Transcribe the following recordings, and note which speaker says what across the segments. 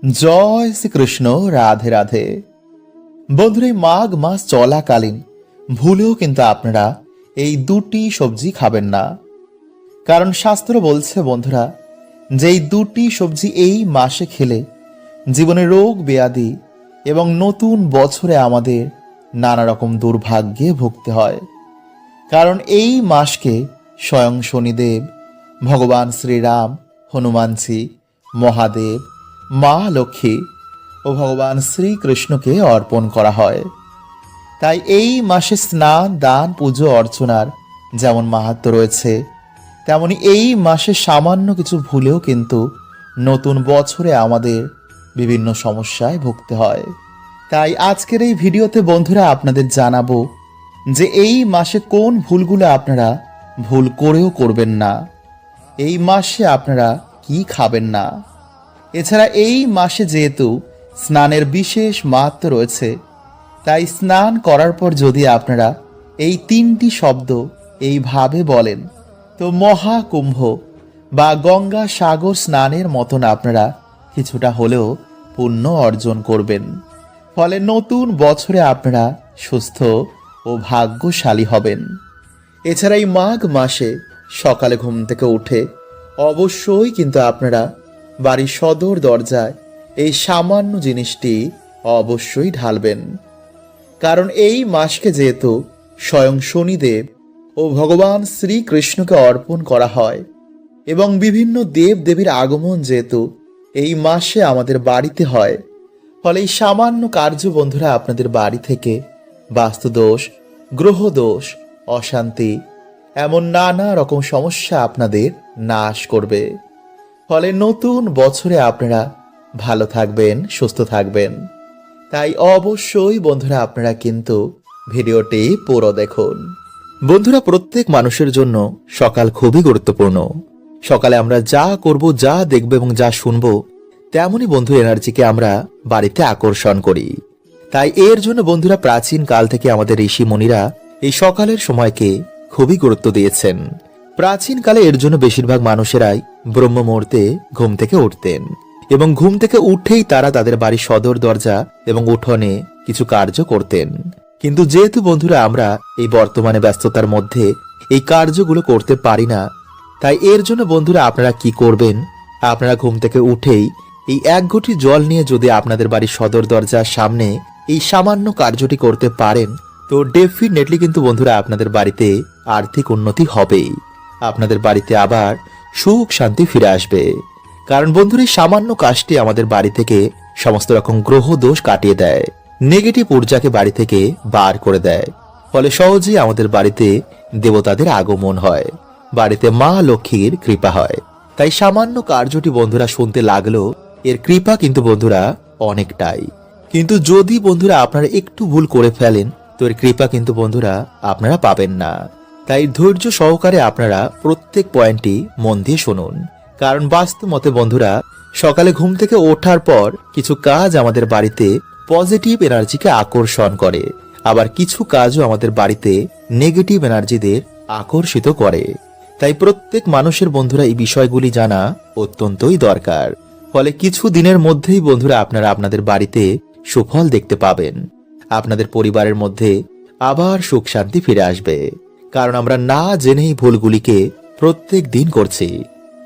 Speaker 1: জয় শ্রীকৃষ্ণ। রাধে রাধে। বন্ধুরা, এই মাঘ মাস চলাকালীন ভুলেও কিন্তু আপনারা এই দুটি সবজি খাবেন না। কারণ শাস্ত্র বলছে বন্ধুরা, যে এই দুটি সবজি এই মাসে খেলে জীবনে রোগ ব্যাধি এবং নতুন বছরে আমাদের নানা রকম দুর্ভাগ্যে ভুগতে হয়। কারণ এই মাসকে স্বয়ং শনিদেব, ভগবান শ্রীরাম, হনুমানজি, মহাদেব, মা লক্ষ্মী ও ভগবান শ্রীকৃষ্ণকে অর্পণ করা হয়। তাই এই মাসে স্নান, দান, পুজো অর্চনার যেমন মাহাত্ম্য রয়েছে, তেমনি এই মাসে সামান্য কিছু ভুলেও কিন্তু নতুন বছরে আমাদের বিভিন্ন সমস্যায় ভুগতে হয়। তাই আজকের এই ভিডিওতে বন্ধুরা আপনাদের জানাবো যে এই মাসে কোন ভুলগুলো আপনারা ভুল করেও করবেন না, এই মাসে আপনারা কি খাবেন না। এছাড়া এই মাসে যেহেতু স্নানের বিশেষ মাহাত্ম্য রয়েছে, তাই স্নান করার পর যদি আপনারা এই তিনটি শব্দ এইভাবে বলেন, তো মহাকুম্ভ বা গঙ্গা সাগর স্নানের মতন আপনারা কিছুটা হলেও পুণ্য অর্জন করবেন। ফলে নতুন বছরে আপনারা সুস্থ ও ভাগ্যশালী হবেন। এছাড়া এই মাঘ মাসে সকালে ঘুম থেকে উঠে অবশ্যই কিন্তু আপনারা বাড়ির সদর দরজায় এই সামান্য জিনিসটি অবশ্যই ঢালবেন। কারণ এই মাসকে যেহেতু স্বয়ং শনিদেব ও ভগবান শ্রীকৃষ্ণকে অর্পণ করা হয় এবং বিভিন্ন দেব দেবীর আগমন যেহেতু এই মাসে আমাদের বাড়িতে হয়, ফলে এই সামান্য কার্য বন্ধুরা আপনাদের বাড়ি থেকে বাস্তুদোষ, গ্রহদোষ, অশান্তি এমন নানা রকম সমস্যা আপনাদের নাশ করবে। ফলে নতুন বছরে আপনারা ভালো থাকবেন, সুস্থ থাকবেন। তাই অবশ্যই বন্ধুরা আপনারা কিন্তু ভিডিওটি পুরো দেখুন। বন্ধুরা, প্রত্যেক মানুষের জন্য সকাল খুবই গুরুত্বপূর্ণ। সকালে আমরা যা করব, যা দেখব এবং যা শুনব, তেমনই বন্ধু এনার্জিকে আমরা বাড়িতে আকর্ষণ করি। তাই এর জন্য বন্ধুরা প্রাচীন কাল থেকে আমাদের ঋষি মুনিরা এই সকালের সময়কে খুবই গুরুত্ব দিয়েছেন। প্রাচীন কালে এর জন্য বেশিরভাগ মানুষেরাই ব্রহ্ম মুহূর্তে ঘুম থেকে উঠতেন এবং ঘুম থেকে উঠেই তারা তাদের বাড়ির সদর দরজা এবং উঠোনে কিছু কার্য করতেন। কিন্তু যেহেতু বন্ধুরা আমরা এই বর্তমানে ব্যস্ততার মধ্যে এই কার্যগুলো করতে পারি না, তাই এর জন্য বন্ধুরা আপনারা কি করবেন, আপনারা ঘুম থেকে উঠেই এই এক ঘটি জল নিয়ে যদি আপনাদের বাড়ির সদর দরজার সামনে এই সামান্য কার্যটি করতে পারেন, তো ডেফিনেটলি কিন্তু বন্ধুরা আপনাদের বাড়িতে আর্থিক উন্নতি হবেই। আপনাদের বাড়িতে আবার সুখ শান্তি ফিরে আসবে। কারণ বন্ধুরা এই সামান্য কাজটি আমাদের বাড়ি থেকে সমস্ত রকম গ্রহ দোষ কাটিয়ে দেয়, নেগেটিভ ঊর্জাকে বাড়ি থেকে বার করে দেয়। ফলে সহজেই আমাদের বাড়িতে দেবতাদের আগমন হয়, বাড়িতে মা লক্ষ্মীর কৃপা হয়। তাই সামান্য কার্যটি বন্ধুরা শুনতে লাগলো, এর কৃপা কিন্তু বন্ধুরা অনেকটাই। কিন্তু যদি বন্ধুরা আপনারা একটু ভুল করে ফেলেন, তো এর কৃপা কিন্তু বন্ধুরা আপনারা পাবেন না। তাই ধৈর্য সহকারে আপনারা প্রত্যেক পয়েন্টটি মন দিয়ে শুনুন। কারণ বাস্তব মতে বন্ধুরা সকালে ঘুম থেকে ওঠার পর কিছু কাজ আমাদের বাড়িতে পজিটিভ এনার্জিকে আকর্ষণ করে, আবার কিছু কাজও আমাদের বাড়িতে নেগেটিভ এনার্জিদের আকর্ষিত করে। তাই প্রত্যেক মানুষের বন্ধুরা এই বিষয়গুলি জানা অত্যন্তই দরকার। ফলে কিছু দিনের মধ্যেই বন্ধুরা আপনারা আপনাদের বাড়িতে সুফল দেখতে পাবেন। আপনাদের পরিবারের মধ্যে আবার সুখ শান্তি ফিরে আসবে। কারণ আমরা না জেনেই ভুলগুলিকে প্রত্যেক দিন করছি।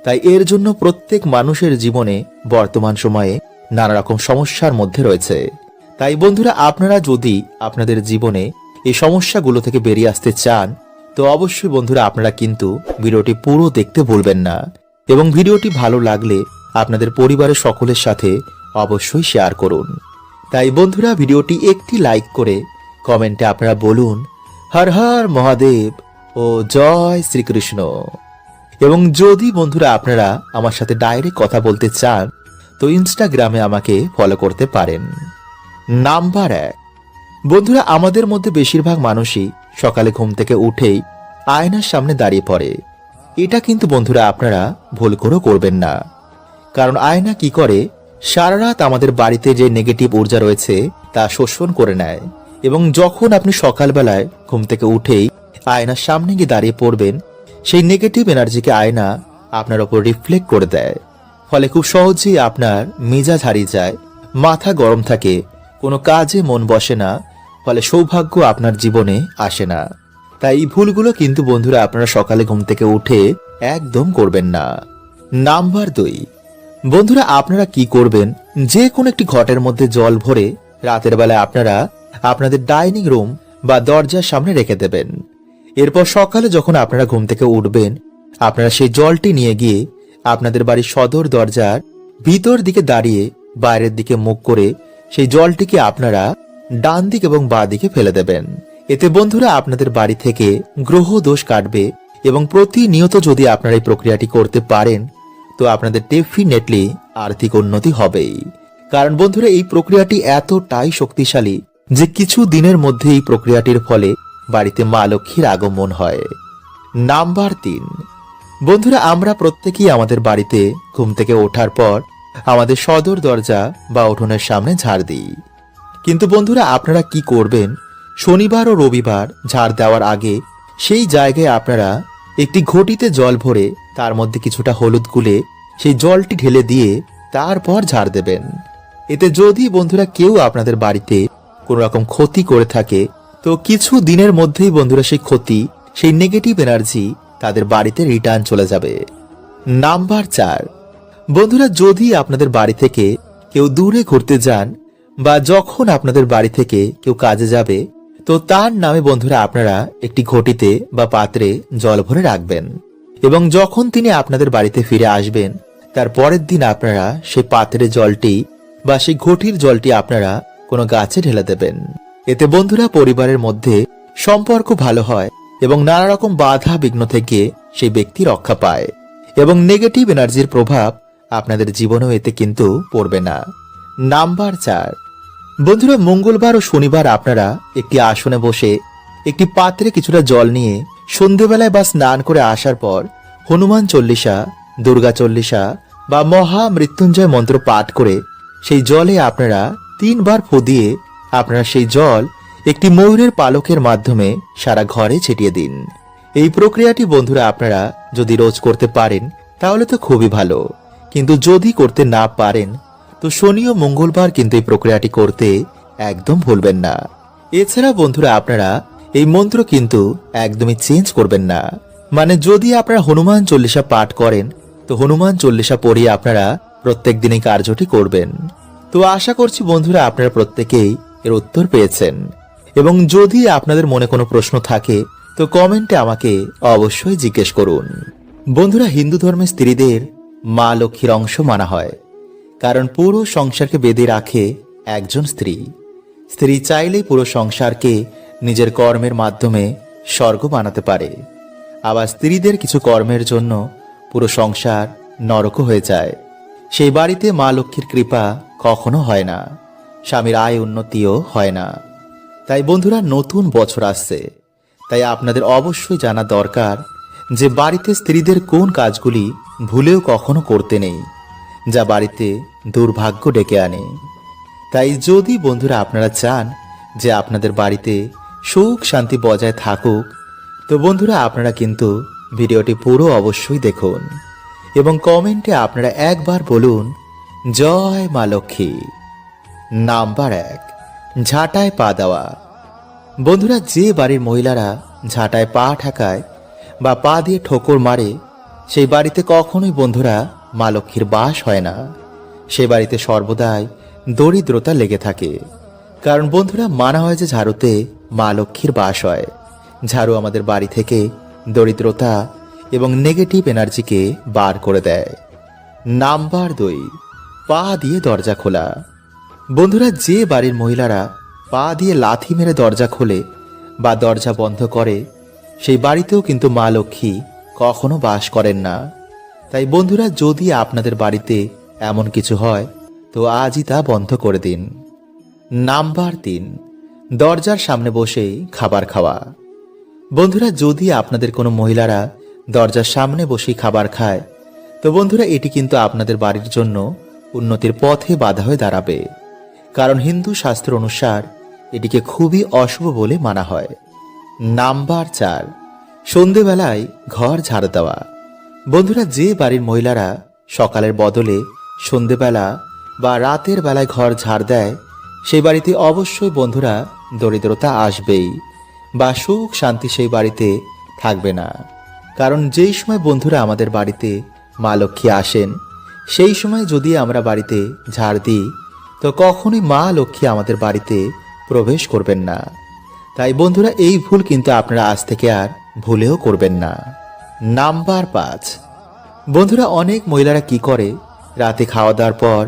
Speaker 1: তাই এর জন্য প্রত্যেক মানুষের জীবনে বর্তমান সময়ে নানা রকম সমস্যার মধ্যে রয়েছে। তাই বন্ধুরা আপনারা যদি আপনাদের জীবনে এই সমস্যাগুলো থেকে বেরিয়ে আসতে চান, তো অবশ্যই বন্ধুরা আপনারা কিন্তু ভিডিওটি পুরো দেখতে ভুলবেন না এবং ভিডিওটি ভালো লাগলে আপনাদের পরিবারের সকলের সাথে অবশ্যই শেয়ার করুন। তাই বন্ধুরা ভিডিওটি একটি লাইক করে কমেন্টে আপনারা বলুন হর হর মহাদেব ও জয় শ্রীকৃষ্ণ। এবং যদি বন্ধুরা আপনারা আমার সাথে ডাইরেক্ট কথা বলতে চান, তো ইনস্টাগ্রামে আমাকে ফলো করতে পারেন। নাম্বার 1, বন্ধুরা আমাদের মধ্যে বেশিরভাগ মানুষই সকালে ঘুম থেকে উঠেই আয়নার সামনে দাঁড়িয়ে পড়ে। এটা কিন্তু বন্ধুরা আপনারা ভুল করেও করবেন না। কারণ আয়না কি করে, সারা রাত আমাদের বাড়িতে যে নেগেটিভ ঊর্জা রয়েছে তা শোষণ করে নেয় এবং যখন আপনি সকালবেলায় ঘুম থেকে উঠেই আয়নার সামনে গিয়ে দাঁড়িয়ে পড়বেন, সেই নেগেটিভ এনার্জিকে আয়না আপনার ওপর রিফ্লেক্ট করে দেয়। ফলে খুব সহজেই আপনার মেজাজ হারিয়ে যায়, মাথা গরম থাকে, কোনো কাজে মন বসে না, ফলে সৌভাগ্য আপনার জীবনে আসে না। তাই এই ভুলগুলো কিন্তু বন্ধুরা আপনারা সকালে ঘুম থেকে উঠে একদম করবেন না। নাম্বার 2, বন্ধুরা আপনারা কি করবেন, যে কোনো একটি ঘটের মধ্যে জল ভরে রাতের বেলায় আপনারা আপনাদের ডাইনিং রুম বা দরজার সামনে রেখে দেবেন। এরপর সকালে যখন আপনারা ঘুম থেকে উঠবেন, আপনারা সেই জলটি নিয়ে গিয়ে আপনাদের বাড়ির সদর দরজার ভিতর দিকে দাঁড়িয়ে বাইরের দিকে মুখ করে সেই জলটিকে আপনারা ডান দিক এবং বাঁ দিকে ফেলে দেবেন। এতে বন্ধুরা আপনাদের বাড়ি থেকে গ্রহ দোষ কাটবে এবং প্রতিনিয়ত যদি আপনারা এই প্রক্রিয়াটি করতে পারেন তো আপনাদের ডেফিনেটলি আর্থিক উন্নতি হবেই। কারণ বন্ধুরা এই প্রক্রিয়াটি এতটাই শক্তিশালী যে কিছু দিনের মধ্যে এই প্রক্রিয়াটির ফলে বাড়িতে মা লক্ষ্মীর আগমন হয়। নাম্বার 3, বন্ধুরা আমরা প্রত্যেকেই আমাদের বাড়িতে ঘুম থেকে ওঠার পর আমাদের সদর দরজা বা উঠোনের সামনে ঝাড় দিই। কিন্তু বন্ধুরা আপনারা কি করবেন, শনিবার ও রবিবার ঝাড় দেওয়ার আগে সেই জায়গায় আপনারা একটি ঘটিতে জল ভরে তার মধ্যে কিছুটা হলুদ গুলে সেই জলটি ঢেলে দিয়ে তারপর ঝাড় দেবেন। এতে যদি বন্ধুরা কেউ আপনাদের বাড়িতে কোনো রকম ক্ষতি করে থাকে তো কিছু দিনের মধ্যেই বন্ধুরা সেই ক্ষতি, সেই নেগেটিভ এনার্জি তাদের বাড়িতে রিটার্ন চলে যাবে। নাম্বার 4, বন্ধুরা যদি আপনাদের বাড়ি থেকে কেউ দূরে ঘুরতে যান বা যখন আপনাদের বাড়ি থেকে কেউ কাজে যাবে তো তার নামে বন্ধুরা আপনারা একটি ঘটিতে বা পাত্রে জল ভরে রাখবেন এবং যখন তিনি আপনাদের বাড়িতে ফিরে আসবেন তার পরের দিন আপনারা সেই পাত্রের জলটি বা সেই ঘটির জলটি আপনারা কোনো গাছে ঢেলে দেবেন। এতে বন্ধুরা পরিবারের মধ্যে সম্পর্ক ভালো হয় এবং নানা রকম বাধা বিঘ্ন থেকে সেই ব্যক্তি রক্ষা পায় এবং নেগেটিভ এনার্জির প্রভাব আপনাদের জীবনেও এতে কিন্তু পড়বে না। নাম্বার 4, বন্ধুরা মঙ্গলবার ও শনিবার আপনারা একটি আসনে বসে একটি পাত্রে কিছুটা জল নিয়ে সন্ধেবেলায় বা স্নান করে আসার পর হনুমান চল্লিশা, দুর্গা চল্লিশা বা মহা মৃত্যুঞ্জয় মন্ত্র পাঠ করে সেই জলে আপনারা 3 বার ফু দিয়ে আপনারা সেই জল একটি ময়ূরের পালকের মাধ্যমে সারা ঘরে ছিটিয়ে দিন। এই প্রক্রিয়াটি বন্ধুরা আপনারা যদি রোজ করতে পারেন তাহলে তো খুবই ভালো, কিন্তু যদি করতে না পারেন তো শনি ও মঙ্গলবার কিন্তু এই প্রক্রিয়াটি করতে একদম ভুলবেন না। এছাড়া বন্ধুরা আপনারা এই মন্ত্র কিন্তু একদমই চেঞ্জ করবেন না। মানে যদি আপনারা হনুমান চল্লিশা পাঠ করেন তো হনুমান চল্লিশা পড়িয়ে আপনারা প্রত্যেক দিন এই কার্যটি করবেন। তো আশা করছি বন্ধুরা আপনারা প্রত্যেকেই এর উত্তর পেয়েছেন এবং যদি আপনাদের মনে কোনো প্রশ্ন থাকে তো কমেন্টে আমাকে অবশ্যই জিজ্ঞেস করুন। বন্ধুরা হিন্দু ধর্মে স্ত্রীদের মা লক্ষ্মীর অংশ মানা হয়, কারণ পুরো সংসারকে বেঁধে রাখে একজন স্ত্রী। স্ত্রী চাইলেই পুরো সংসারকে নিজের কর্মের মাধ্যমে স্বর্গ বানাতে পারে, আবার স্ত্রীদের কিছু কর্মের জন্য পুরো সংসার নরক হয়ে যায়। সেই বাড়িতে মা লক্ষ্মীর কৃপা কখনো হয় না, স্বামীর আয় উন্নতিও হয় না। তাই বন্ধুরা নতুন বছর আসছে, তাই আপনাদের অবশ্যই জানা দরকার যে বাড়িতে স্ত্রীদের কোন কাজগুলি ভুলেও কখনো করতে নেই, যা বাড়িতে দুর্ভাগ্য ডেকে আনে। তাই যদি বন্ধুরা আপনারা চান যে আপনাদের বাড়িতে সুখ শান্তি বজায় থাকুক তো বন্ধুরা আপনারা কিন্তু ভিডিওটি পুরো অবশ্যই দেখুন এবং কমেন্টে আপনারা একবার বলুন জয় মা লক্ষ্মী। নাম্বার 1, ঝাঁটায় পা দেওয়া। বন্ধুরা যে বাড়ির মহিলারা ঝাঁটায় পা ঠেকায় বা পা দিয়ে ঠোকর মারে সেই বাড়িতে কখনোই বন্ধুরা মা লক্ষ্মীর বাস হয় না। সে বাড়িতে সর্বদাই দরিদ্রতা লেগে থাকে, কারণ বন্ধুরা মানা হয় যে ঝাড়ুতে মা লক্ষ্মীর বাস হয়। ঝাড়ু আমাদের বাড়ি থেকে দরিদ্রতা এবং নেগেটিভ এনার্জিকে বার করে দেয়। নাম্বার 2, পা দিয়ে দরজা খোলা। বন্ধুরা যে বাড়ির মহিলারা পা দিয়ে লাথি মেরে দরজা খোলে বা দরজা বন্ধ করে সেই বাড়িতেও কিন্তু মা লক্ষ্মী কখনো বাস করেন না। তাই বন্ধুরা যদি আপনাদের বাড়িতে এমন কিছু হয় তো আজই তা বন্ধ করে দিন। নাম্বার 3, দরজার সামনে বসেই খাবার খাওয়া। বন্ধুরা যদি আপনাদের কোনো মহিলারা দরজার সামনে বসেই খাবার খায় তো বন্ধুরা এটি কিন্তু আপনাদের বাড়ির জন্য উন্নতির পথে বাধা হয়ে দাঁড়াবে, কারণ হিন্দু শাস্ত্র অনুসার এটিকে খুবই অশুভ বলে মানা হয়। নাম্বার 4, সন্ধেবেলায় ঘর ঝাড় দেওয়া। বন্ধুরা যে বাড়ির মহিলারা সকালের বদলে সন্ধেবেলা বা রাতের বেলায় ঘর ঝাড় দেয়, সেই বাড়িতে অবশ্যই বন্ধুরা দরিদ্রতা আসবেই বা সুখ শান্তি সেই বাড়িতে থাকবে না। কারণ যেই সময় বন্ধুরা আমাদের বাড়িতে মা লক্ষ্মী আসেন, সেই সময় যদি আমরা বাড়িতে ঝাড় দিই, তো কখনোই মা লক্ষ্মী আমাদের বাড়িতে প্রবেশ করবেন না। তাই বন্ধুরা এই ভুল কিন্তু আপনারা আজ থেকে আর ভুলেও করবেন না। নাম্বার 5, বন্ধুরা অনেক মহিলারা কি করে, রাতে খাওয়া দাওয়ার পর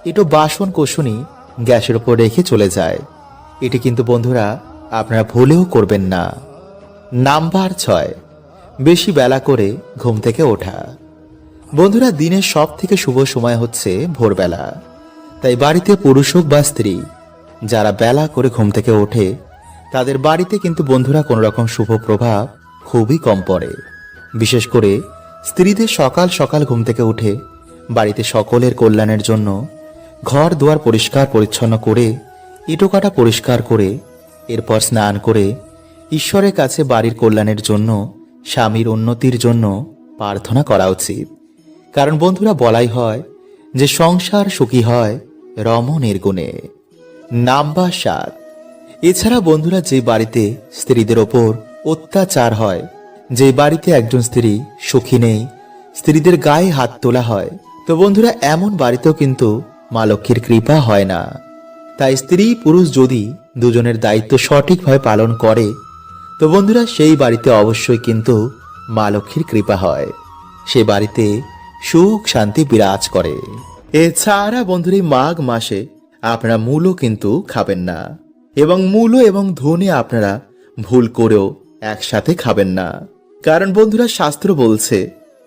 Speaker 1: একটু বাসন কোসনি গ্যাসের উপর রেখে চলে যায়। এটি কিন্তু বন্ধুরা আপনারা ভুলেও করবেন না। নাম্বার 6, বেশি বেলা করে ঘুম থেকে ওঠা। বন্ধুরা দিনের সব থেকে শুভ সময় হচ্ছে ভোরবেলা। তাই বাড়িতে পুরুষ হোক বা স্ত্রী, যারা বেলা করে ঘুম থেকে ওঠে, তাদের বাড়িতে কিন্তু বন্ধুরা কোনো রকম শুভ প্রভাব খুবই কম পড়ে। বিশেষ করে স্ত্রীদের সকাল সকাল ঘুম থেকে উঠে বাড়িতে সকলের কল্যাণের জন্য ঘর দুয়ার পরিষ্কার পরিচ্ছন্ন করে, ইটোকাটা পরিষ্কার করে, এরপর স্নান করে ঈশ্বরের কাছে বাড়ির কল্যাণের জন্য, স্বামীর উন্নতির জন্য প্রার্থনা করা উচিত। কারণ বন্ধুরা বলাই হয় যে সংসার সুখী হয় রমণের গুণে। নাম্বার 7, এছাড়া বন্ধুরা যে বাড়িতে স্ত্রীদের ওপর অত্যাচার হয়, যে বাড়িতে একজন স্ত্রী সুখী নেই, স্ত্রীদের গায়ে হাত তোলা হয়, তো বন্ধুরা এমন বাড়িতেও কিন্তু মা লক্ষ্মীর কৃপা হয় না। তাই স্ত্রী পুরুষ যদি দুজনের দায়িত্ব সঠিকভাবে পালন করে, তো বন্ধুরা সেই বাড়িতে অবশ্যই কিন্তু মা লক্ষ্মীর কৃপা হয়, সে বাড়িতে সুখ শান্তি বিরাজ করে। এছাড়া বন্ধুরা এই মাঘ মাসে আপনারা মূলও কিন্তু খাবেন না, এবং মূলো এবং ধনে আপনারা ভুল করেও একসাথে খাবেন না। কারণ বন্ধুরা শাস্ত্র বলছে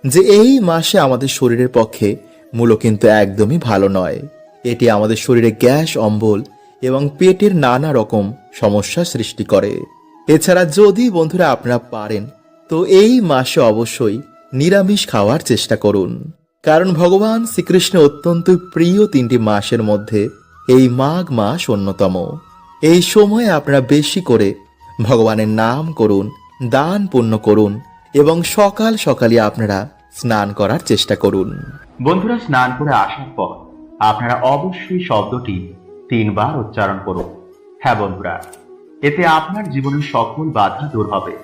Speaker 1: যে এই মাসে আমাদের শরীরের পক্ষে মূলো কিন্তু একদমই ভালো নয়। এটি আমাদের শরীরে গ্যাস, অম্বল এবং পেটের নানা রকম সমস্যা সৃষ্টি করে। এছাড়া যদি বন্ধুরা আপনারা পারেন, তো এই মাসে অবশ্যই নিরামিষ খাওয়ার চেষ্টা করুন। কারণ ভগবান শ্রীকৃষ্ণ অত্যন্ত প্রিয় 3টি মাসের মধ্যে এই মাঘ মাস অন্যতম। এই সময়ে আপনারা বেশি করে ভগবানের নাম করুন, দান পুণ্য করুন এবং সকাল সকালে আপনারা স্নান করার চেষ্টা করুন।
Speaker 2: বন্ধুরা স্নান করে আসার পর আপনারা অবশ্যই শব্দটি 3 বার উচ্চারণ করুন। হ্যাঁ বন্ধুরা, এতে আপনার জীবনের সকল বাধা দূর হবে,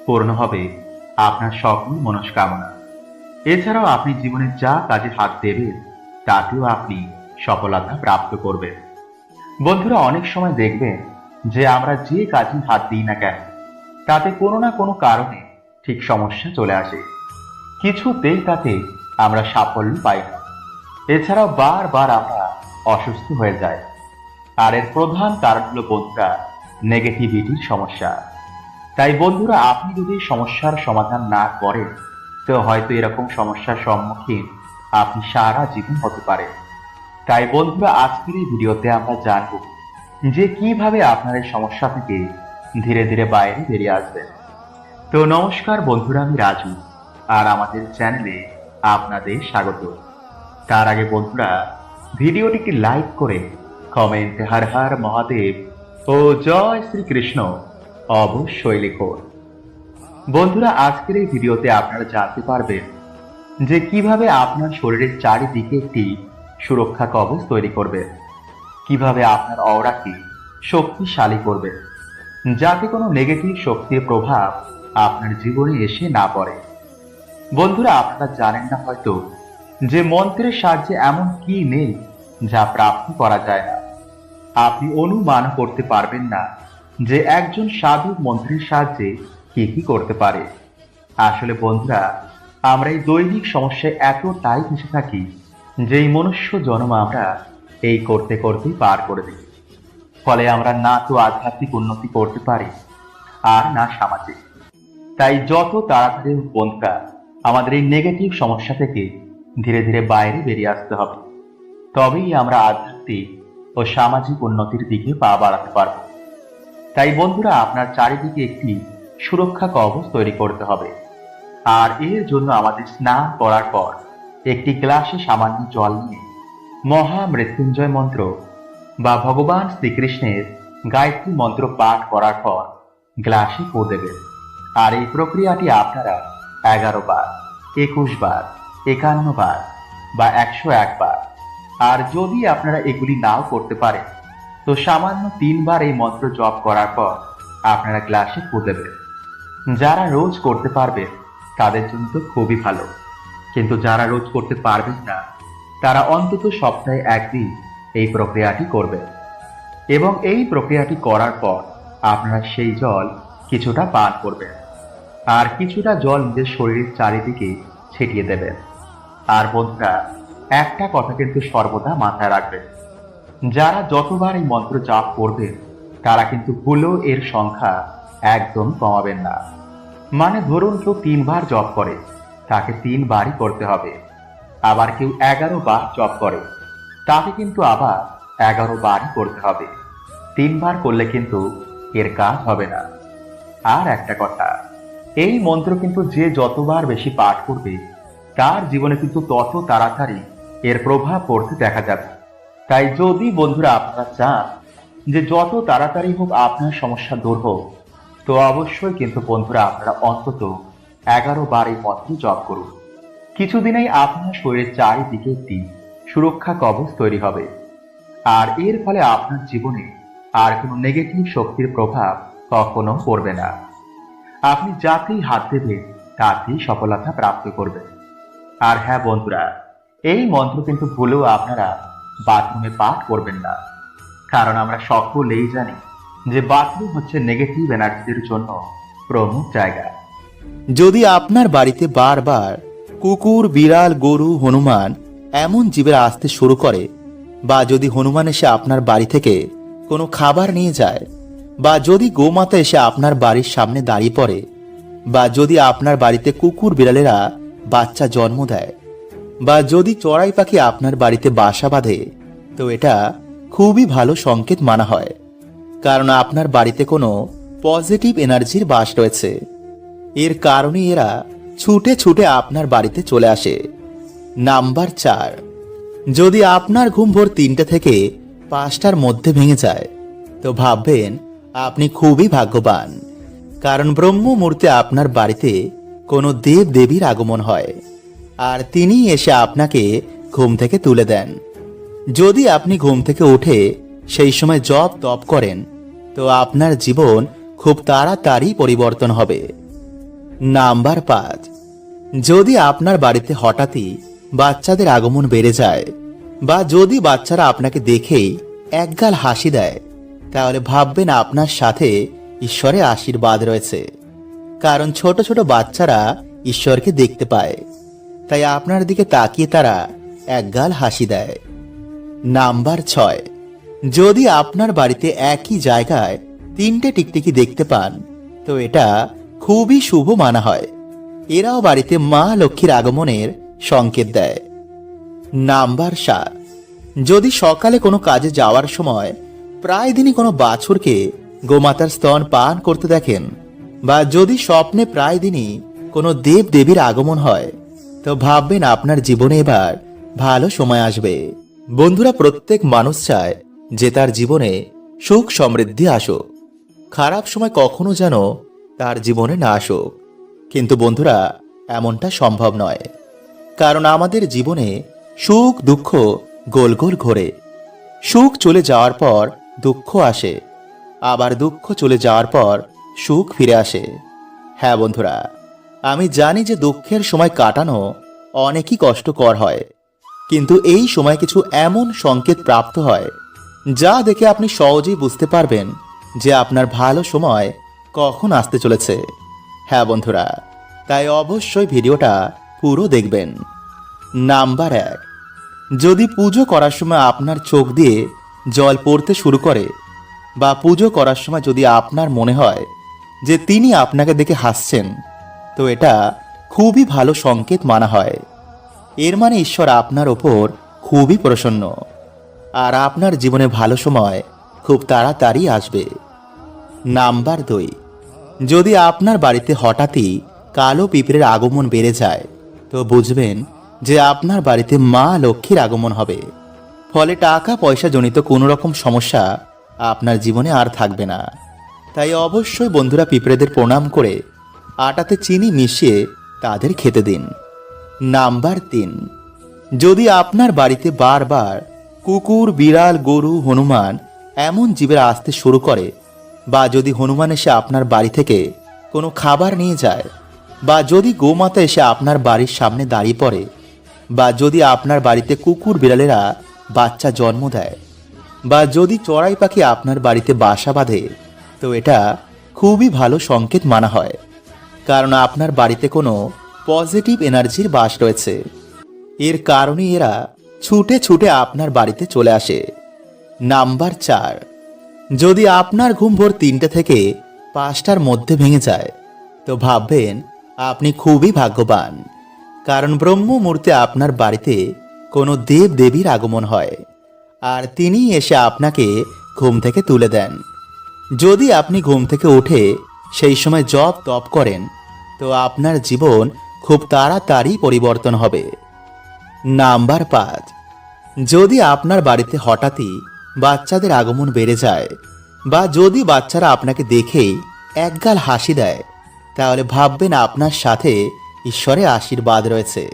Speaker 2: পূর্ণ হবে আপনার সকল মনস্কামনা। এছাড়াও আপনি জীবনে যা কাজে হাত দেবেন তাতেও আপনি সফলতা প্রাপ্ত করবেন। বন্ধুরা অনেক সময় দেখবেন যে আমরা যে কাজে হাত দিই না কেন, তাতে কোনো না কোনো কারণে ঠিক সমস্যা চলে আসে, কিছুতেই তাতে আমরা সাফল্য পাই না। এছাড়াও বারবার আমরা অসুস্থ হয়ে যাই। আর এর প্রধান কারণ হলো বন্ধুরা নেগেটিভিটির সমস্যা। তাই বন্ধুরা আপনি যদি সমস্যার সমাধান না করেন, তো হয়তো এরকম সমস্যার সম্মুখীন আপনি সারা জীবন হতে পারে। তাই বন্ধুরা আজকের এই ভিডিওতে আমরা জানব যে কিভাবে আপনার এই সমস্যা থেকে ধীরে ধীরে বাইরে বেরিয়ে আসবেন। তো নমস্কার বন্ধুরা, আমি রাজু, আর আমাদের চ্যানেলে আপনাদের স্বাগত। তার আগে বন্ধুরা ভিডিওটিকে লাইক করে কমেন্টে হর হর মহাদেব ও জয় শ্রীকৃষ্ণ অবশ্যই লিখুন। বন্ধুরা আজকের এই ভিডিওতে আপনারা জানতে পারবেন যে কিভাবে আপনার শরীরের চারিদিকে একটি সুরক্ষা কবচ তৈরি করবেন, কিভাবে আপনার অরাকে শক্তিশালী করবেন, যাতে কোনো নেগেটিভ শক্তির প্রভাব আপনার জীবনে এসে না পড়ে। বন্ধুরা আপনারা জানেন না হয়তো যে মন্ত্রের সাহায্যে এমন কি নেই যা প্রাপ্তি করা যায় না। আপনি অনুমান করতে পারবেন না যে একজন সাধু মন্ত্রের সাহায্যে কি কি করতে পারে। আসলে বন্ধুরা আমরা এই দৈনিক সমস্যায় এতটাই ফেঁসে থাকি যে এই মনুষ্য জন্ম আমরা এই করতে করতেই পার করে দিই। ফলে আমরা না তো আধ্যাত্মিক উন্নতি করতে পারি আর না সামাজিক। তাই যত তাড়াতাড়ি বন্ধুরা আমাদের এই নেগেটিভ সমস্যা থেকে ধীরে ধীরে বাইরে বেরিয়ে আসতে হবে, তবেই আমরা আধ্যাত্মিক ও সামাজিক উন্নতির দিকে পা বাড়াতে পারব। তাই বন্ধুরা আপনার চারিদিকে একটি সুরক্ষা কবচ তৈরি করতে হবে। আর এর জন্য আমাদের স্নান করার পর একটি গ্লাসে সামান্য জল নিয়ে মহা মৃত্যুঞ্জয় মন্ত্র বা ভগবান শ্রীকৃষ্ণের গায়ত্রী মন্ত্র পাঠ করার পর গ্লাসে পো দেবেন। আর এই প্রক্রিয়াটি আপনারা 11 বার, 21 বার, 51 বার বা 101 বার। আর যদি আপনারা এগুলি নাও করতে পারেন, তো সামান্য 3 বার এই মন্ত্র জপ করার পর আপনারা গ্লাসে ফু দেবেন। যারা রোজ করতে পারবেন তাদের জন্য তো খুবই ভালো, কিন্তু যারা রোজ করতে পারবেন না তারা অন্তত সপ্তাহে একদিন এই প্রক্রিয়াটি করবেন। এবং এই প্রক্রিয়াটি করার পর আপনারা সেই জল কিছুটা পান করবেন, আর কিছুটা জল নিজের শরীরের চারিদিকে ছিটিয়ে দেবেন। আর বন্ধুরা, একটা কথা কিন্তু সর্বদা মাথায় রাখবেন, যারা যতবার এই মন্ত্র জাপ করবেন তারা কিন্তু ভুলেও এর সংখ্যা একদম কমাবেন না। মানে ধরুন কেউ 3 বার জপ করে, তাকে 3 বারই করতে হবে। আবার কেউ 11 বার জপ করে, তাকে কিন্তু আবার 11 বারই করতে হবে। 3 বার করলে কিন্তু এর কাজ হবে না। আর একটা কথা, এই মন্ত্র কিন্তু যে যতবার বেশি পাঠ করবে তার জীবনে কিন্তু তত তাড়াতাড়ি এর প্রভাব পড়তে দেখা যাবে। তাই যদি বন্ধুরা আপনারা চান যে যত তাড়াতাড়ি হোক আপনার সমস্যা দূর হোক, তো অবশ্যই কিন্তু বন্ধুরা আপনারা অন্তত 11 বার এই মন্ত্র জপ করুন। কিছুদিনেই আপনার শরীরের চারিদিকে একটি সুরক্ষা কবচ তৈরি হবে, আর এর ফলে আপনার জীবনে আর কোনো নেগেটিভ শক্তির প্রভাব কখনো পড়বে না। আপনি যাতেই হাত দেবেন তাতেই সফলতা প্রাপ্ত করবেন। আর হ্যাঁ বন্ধুরা, এই মন্ত্র কিন্তু ভুলেও আপনারা বাথরুমে পাঠ করবেন না, কারণ আমরা সকলেই জানি যে বাথরুম হচ্ছে নেগেটিভ এনার্জির জন্য প্রমুখ জায়গা।
Speaker 1: যদি আপনার বাড়িতে বারবার কুকুর, বিড়াল, গরু, হনুমান এমন জীবের আসতে শুরু করে, বা যদি হনুমান এসে আপনার বাড়ি থেকে কোনো খাবার নিয়ে যায়, বা যদি গোমাতা এসে আপনার বাড়ির সামনে দাঁড়িয়ে পড়ে, বা যদি আপনার বাড়িতে কুকুর বিড়ালেরা বাচ্চা জন্ম দেয়, বা যদি চড়াই পাখি আপনার বাড়িতে বাসা বাঁধে, তো এটা খুবই ভালো সংকেত মানা হয়, কারণ আপনার বাড়িতে কোনো পজিটিভ এনার্জির বাস রয়েছে। এর কারণে এরা ছুটে ছুটে আপনার বাড়িতে চলে আসে। নাম্বার 4, যদি আপনার ঘুম ভোর 3টে থেকে 5টার মধ্যে ভেঙে যায়, তো ভাববেন আপনি খুবই ভাগ্যবান, কারণ ব্রহ্ম মুহূর্তে আপনার বাড়িতে কোনো দেব দেবীর আগমন হয়, আর তিনি এসে আপনাকে ঘুম থেকে তুলে দেন। যদি আপনি ঘুম থেকে উঠে সেই সময় জপ তপ করেন, তো আপনার জীবন খুব তাড়াতাড়ি পরিবর্তন হবে। নাম্বার 5, যদি আপনার বাড়িতে হঠাৎই বাচ্চাদের আগমন বেড়ে যায়, বা যদি বাচ্চারা আপনাকে দেখেই একগাল হাসি দেয়, তাহলে ভাববেন আপনার সাথে ঈশ্বরের আশীর্বাদ রয়েছে, কারণ ছোট ছোট বাচ্চারা ঈশ্বরকে দেখতে পায়, তাই আপনার দিকে তাকিয়ে তারা একগাল হাসি দেয়। নাম্বার 6, যদি আপনার বাড়িতে একই জায়গায় 3টে টিকটিকি দেখতে পান, তো এটা খুবই শুভ মানা হয়। এরাও বাড়িতে মা লক্ষ্মীর আগমনের সংকেত দেয়। নাম্বার 7, যদি সকালে কোনো কাজে যাওয়ার সময় প্রায় দিনই কোনো বাছুরকে গোমাতার স্তন পান করতে দেখেন, বা যদি স্বপ্নে প্রায় দিনই কোনো দেব দেবীর আগমন হয়, তো ভাববেন আপনার জীবনে এবার ভালো সময় আসবে। বন্ধুরা, প্রত্যেক মানুষ চায় যে তার জীবনে সুখ সমৃদ্ধি আসুক, খারাপ সময় কখনো যেন তার জীবনে না আসুক। কিন্তু বন্ধুরা, এমনটা সম্ভব নয়, কারণ আমাদের জীবনে সুখ দুঃখ গোল গোল ঘোরে। সুখ চলে যাওয়ার পর দুঃখ আসে, আবার দুঃখ চলে যাওয়ার পর সুখ ফিরে আসে। হ্যাঁ বন্ধুরা, আমি জানি যে দুঃখের সময় কাটানো অনেকই কষ্টকর হয়, কিন্তু এই সময় কিছু এমন সংকেত প্রাপ্ত হয় যা দেখে আপনি সহজেই বুঝতে পারবেন যে আপনার ভালো সময় কখন আসতে চলেছে। হ্যাঁ বন্ধুরা, তাই অবশ্যই ভিডিওটা পুরো দেখবেন। নাম্বার 1, যদি পুজো করার সময় আপনার চোখ দিয়ে জল পড়তে শুরু করে, বা পুজো করার সময় যদি আপনার মনে হয় যে তিনি আপনাকে দেখে হাসছেন, তো এটা খুবই ভালো সংকেত মানা হয়। এর মানে ঈশ্বর আপনার ওপর খুবই প্রসন্ন, আর আপনার জীবনে ভালো সময় খুব তাড়াতাড়ি আসবে। নাম্বার 2, যদি আপনার বাড়িতে হঠাৎই কালো পিঁপড়ের আগমন বেড়ে যায়, তো বুঝবেন যে আপনার বাড়িতে মা লক্ষ্মীর আগমন হবে, ফলে টাকা পয়সা জনিত কোনো রকম সমস্যা আপনার জীবনে আর থাকবে না। তাই অবশ্যই বন্ধুরা পিঁপড়েদের প্রণাম করে আটাতে চিনি মিশিয়ে তাদের খেতে দিন। নাম্বার 3, যদি আপনার বাড়িতে বারবার কুকুর, বিড়াল, গরু, হনুমান এমন জীবের আসতে শুরু করে, বা যদি হনুমান এসে আপনার বাড়ি থেকে কোনো খাবার নিয়ে যায়, বা যদি গোমাতা এসে আপনার বাড়ির সামনে দাঁড়িয়ে পড়ে, বা যদি আপনার বাড়িতে কুকুর বিড়ালেরা বাচ্চা জন্ম দেয়, বা যদি চড়াই পাখি আপনার বাড়িতে বাসা বাঁধে, তো এটা খুবই ভালো সংকেত মানা হয়, কারণ আপনার বাড়িতে কোনো পজিটিভ এনার্জির বাস রয়েছে। এর কারণে এরা ছুটে ছুটে আপনার বাড়িতে চলে আসে। নাম্বার 4, যদি আপনার ঘুম ভোর 3টে থেকে 5টার মধ্যে ভেঙে যায়, তো ভাববেন আপনি খুবই ভাগ্যবান, কারণ ব্রহ্ম মুহূর্তে আপনার বাড়িতে কোনো দেব দেবীর আগমন হয়, আর তিনি এসে আপনাকে ঘুম থেকে তুলে দেন। যদি আপনি ঘুম থেকে উঠে সেই সময় জপ তপ করেন, তো আপনার জীবন খুব তাড়াতাড়ি পরিবর্তন হবে। নাম্বার 5, যদি আপনার বাড়িতে হঠাৎই বাচ্চাদের আগমন বেড়ে যায়, বা যদি বাচ্চারা আপনাকে দেখেই একগাল হাসি দেয়, তাহলে ভাববেন আপনার সাথে ঈশ্বরের আশীর্বাদ রয়েছে,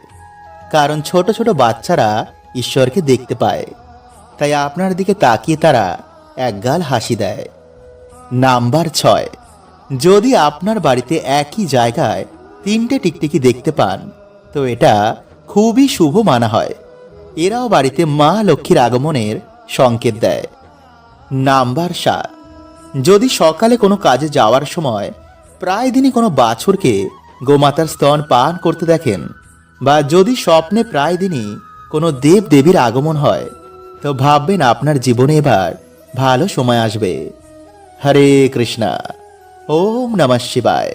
Speaker 1: কারণ ছোট ছোট বাচ্চারা ঈশ্বরকে দেখতে পায়, তাই আপনার দিকে তাকিয়ে তারা একগাল হাসি দেয়। নাম্বার 6, যদি আপনার বাড়িতে একই জায়গায় 3টে টিকটিকি দেখতে পান, তো এটা খুবই শুভ মানা হয়। এরাও বাড়িতে মা লক্ষ্মীর আগমনের সংকেত দেয়। নাম্বার 7, যদি সকালে কোনো কাজে যাওয়ার সময় প্রায় দিনই কোনো বাছুরকে গোমাতার স্তন পান করতে দেখেন, বা যদি স্বপ্নে প্রায় দিনই কোনো দেব দেবীর আগমন হয়, তো ভাববেন আপনার জীবনে এবার ভালো সময় আসবে। হরে কৃষ্ণা। ওম নমঃ শিবায়।